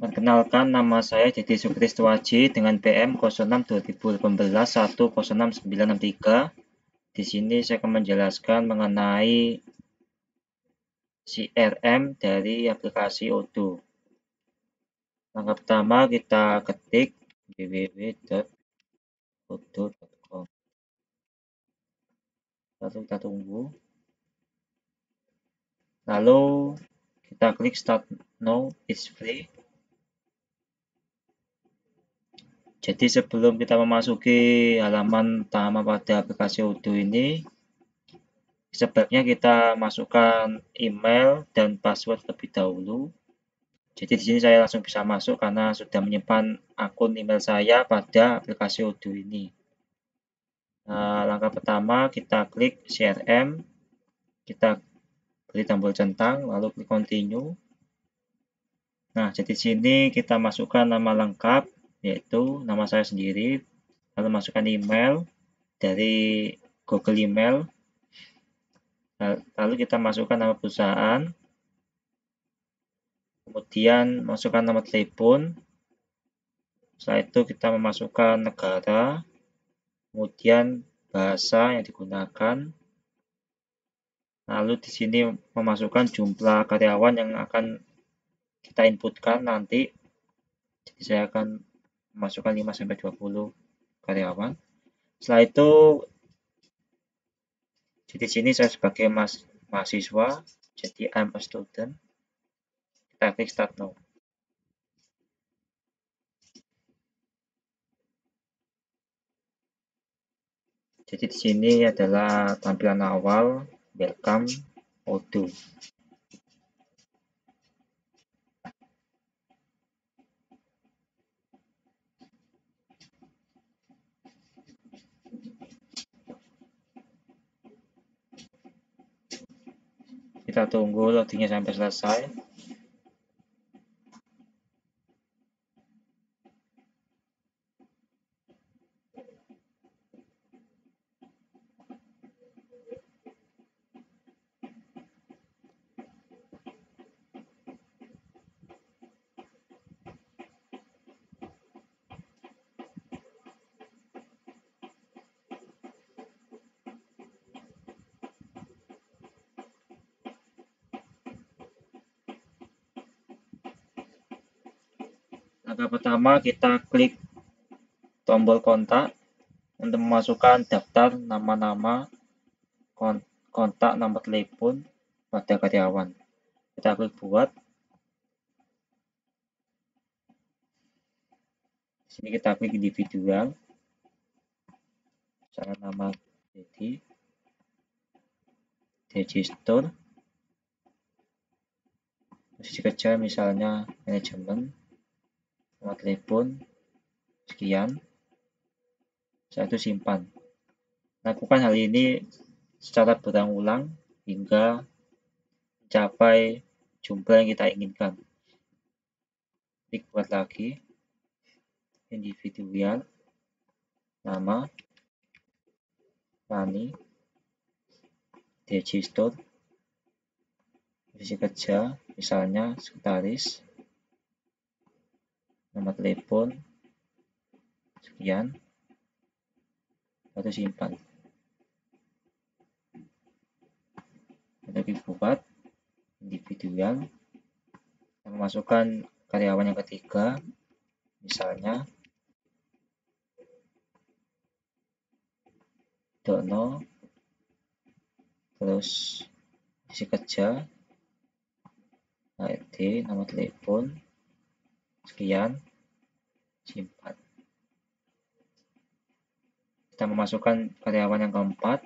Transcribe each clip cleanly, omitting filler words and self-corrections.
Perkenalkan, nama saya Dedi Sukristoaji dengan PM 06/2018 106-963. Di sini saya akan menjelaskan mengenai CRM dari aplikasi Odoo. Langkah pertama kita ketik www.odoo.com. Lalu kita tunggu. Lalu kita klik Start Now, it's free. Jadi sebelum kita memasuki halaman utama pada aplikasi Odoo ini, sebaiknya kita masukkan email dan password terlebih dahulu. Jadi di sini saya langsung bisa masuk karena sudah menyimpan akun email saya pada aplikasi Odoo ini. Nah, langkah pertama kita klik CRM, kita beri tombol centang, lalu klik continue. Nah, jadi di sini kita masukkan nama lengkap, yaitu nama saya sendiri, lalu masukkan email dari Google Email, lalu kita masukkan nama perusahaan, kemudian masukkan nomor telepon. Setelah itu kita memasukkan negara, kemudian bahasa yang digunakan, lalu di sini memasukkan jumlah karyawan yang akan kita inputkan nanti. Jadi saya akan memasukkan 5-20 karyawan. Setelah itu, jadi di sini saya sebagai mahasiswa, jadi I'm a student. Kita klik Start Now. Jadi di sini adalah tampilan awal, welcome Odoo. Kita tunggu loadingnya sampai selesai. Langkah pertama kita klik tombol kontak untuk memasukkan daftar nama-nama, kontak, nomor telepon pada karyawan. Kita klik buat. Di sini kita klik individual. Misalnya nama Dedi, register, posisi kerja misalnya manajemen, nomor telepon sekian. Setelah itu simpan. Lakukan hal ini secara berulang-ulang hingga mencapai jumlah yang kita inginkan. Klik buat lagi, individual, nama, Rani, register, posisi kerja misalnya sekretaris, nomor telepon sekian, lalu simpan. Lalu buat individual, memasukkan karyawan yang ketiga, misalnya Dono, terus posisi kerja, HRD, nomor telepon sekian, simpan. Kita memasukkan karyawan yang keempat,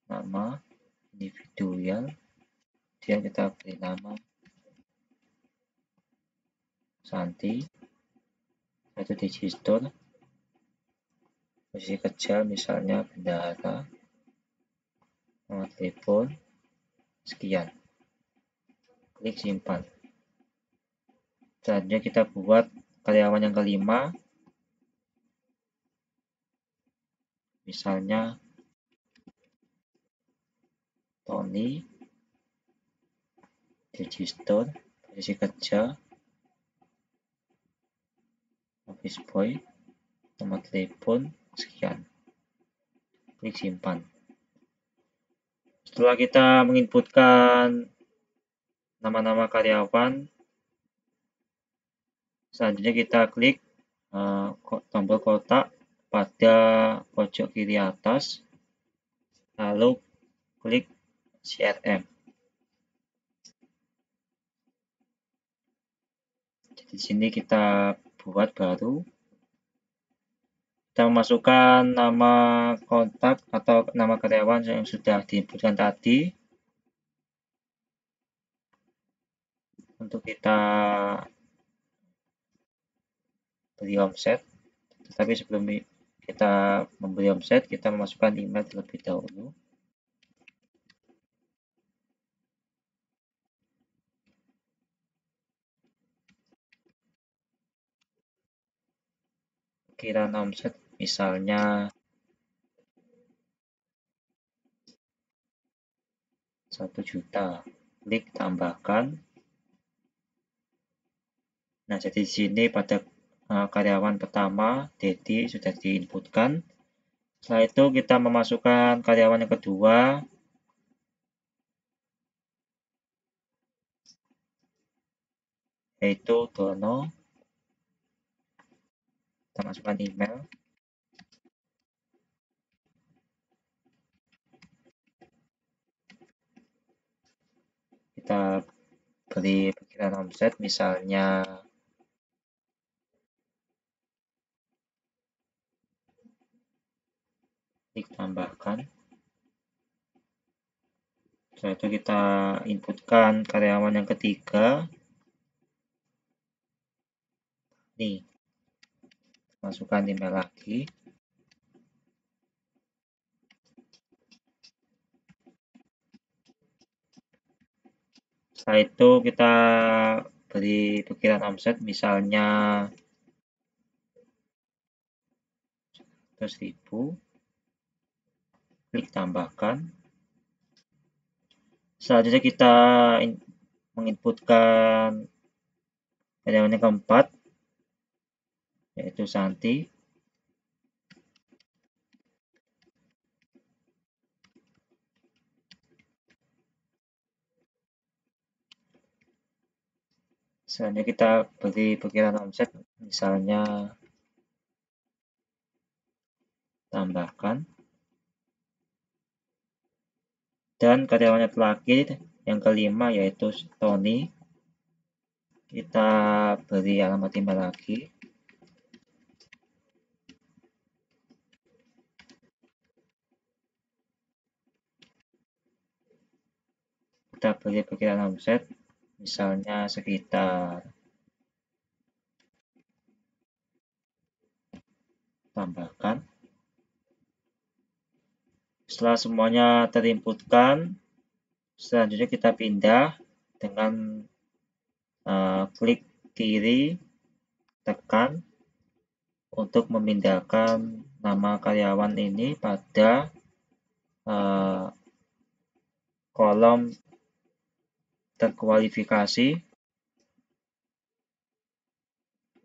nama individual, kemudian kita beri nama Santi, itu register, posisi kerja misalnya bendahara, nomor telepon sekian, klik simpan. Selanjutnya kita buat karyawan yang kelima, misalnya Tony, register, posisi kerja, office boy, nomor telepon, sekian. Klik simpan. Setelah kita menginputkan nama-nama karyawan, selanjutnya kita klik tombol kotak pada pojok kiri atas, lalu klik CRM. Jadi di sini kita buat baru. Kita memasukkan nama kontak atau nama karyawan yang sudah diinputkan tadi. Untuk kita beli omset. Tetapi sebelum kita membeli omset, kita memasukkan email terlebih dahulu. Kiraan omset misalnya 1 juta. Klik tambahkan. Nah, jadi di sini pada karyawan pertama, Dedi, sudah diinputkan. Setelah itu kita memasukkan karyawan yang kedua, yaitu Dono. Kita masukkan email. Kita beri perkiraan omset misalnya 'klik tambahkan. Setelah itu kita inputkan karyawan yang ketiga. Nih, masukkan email lagi. Setelah itu kita beri perkiraan omset misalnya 100.000. Klik tambahkan. Selanjutnya kita menginputkan karyawan yang keempat, yaitu Santi. Selanjutnya kita beri perkiraan omset misalnya tambahkan. Dan karyawan terakhir yang kelima yaitu Tony. Kita beri alamat email lagi. Kita beri perkiraan omset misalnya sekitar tambahkan. Setelah semuanya terinputkan, selanjutnya kita pindah dengan klik kiri, tekan untuk memindahkan nama karyawan ini pada kolom terkualifikasi.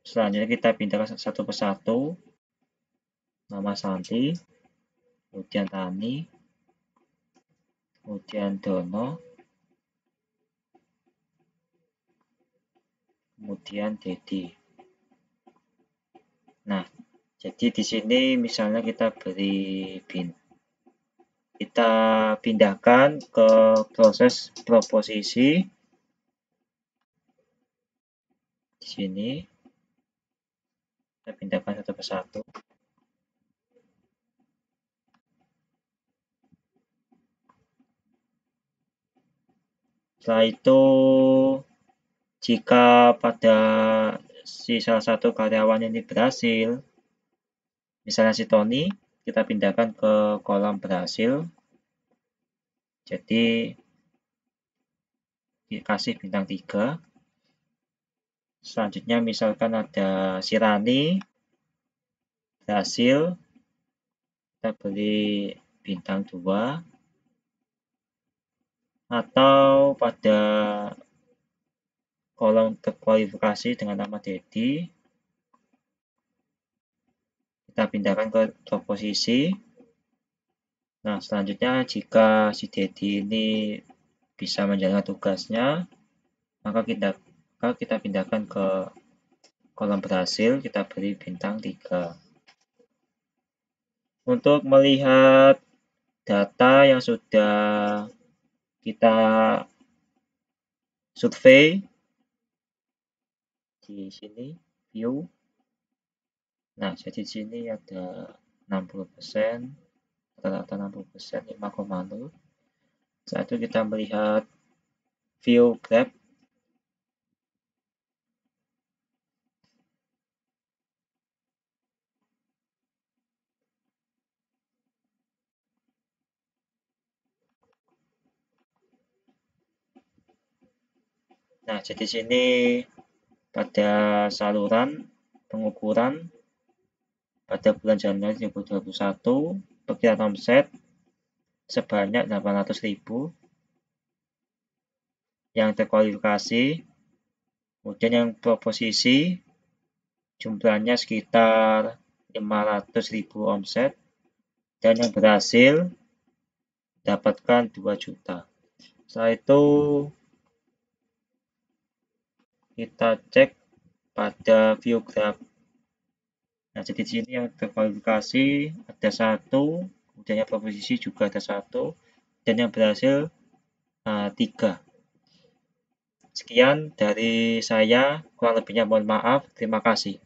Selanjutnya kita pindahkan satu persatu, nama Santi, kemudian Tani, kemudian Dono, kemudian Dedi. Nah, jadi di sini misalnya kita pindahkan ke proses proposisi. Di sini kita pindahkan satu persatu. Setelah itu, jika pada salah satu karyawan ini berhasil, misalnya si Tony, kita pindahkan ke kolom berhasil. Jadi dikasih bintang 3. Selanjutnya misalkan ada si Rani berhasil, kita beri bintang 2. Atau pada kolom terkualifikasi dengan nama Dedi. Kita pindahkan ke posisi. Nah, selanjutnya jika si Dedi ini bisa menjalankan tugasnya, maka kita pindahkan ke kolom berhasil, kita beri bintang 3. Untuk melihat data yang sudah kita survei di sini, view. Nah, jadi di sini ada 60%, rata-rata 60%, 5,0. Setelah itu kita melihat view graph. Nah, jadi sini pada saluran pengukuran pada bulan Januari 2021 perkiraan omset sebanyak 800.000 yang terkualifikasi, kemudian yang proposisi jumlahnya sekitar 500.000 omset, dan yang berhasil dapatkan 2 juta. Setelah itu kita cek pada view graph. Nah, jadi di sini yang terkualifikasi ada 1, kemudian yang proposisi juga ada 1, dan yang berhasil 3. Sekian dari saya, kurang lebihnya mohon maaf. Terima kasih.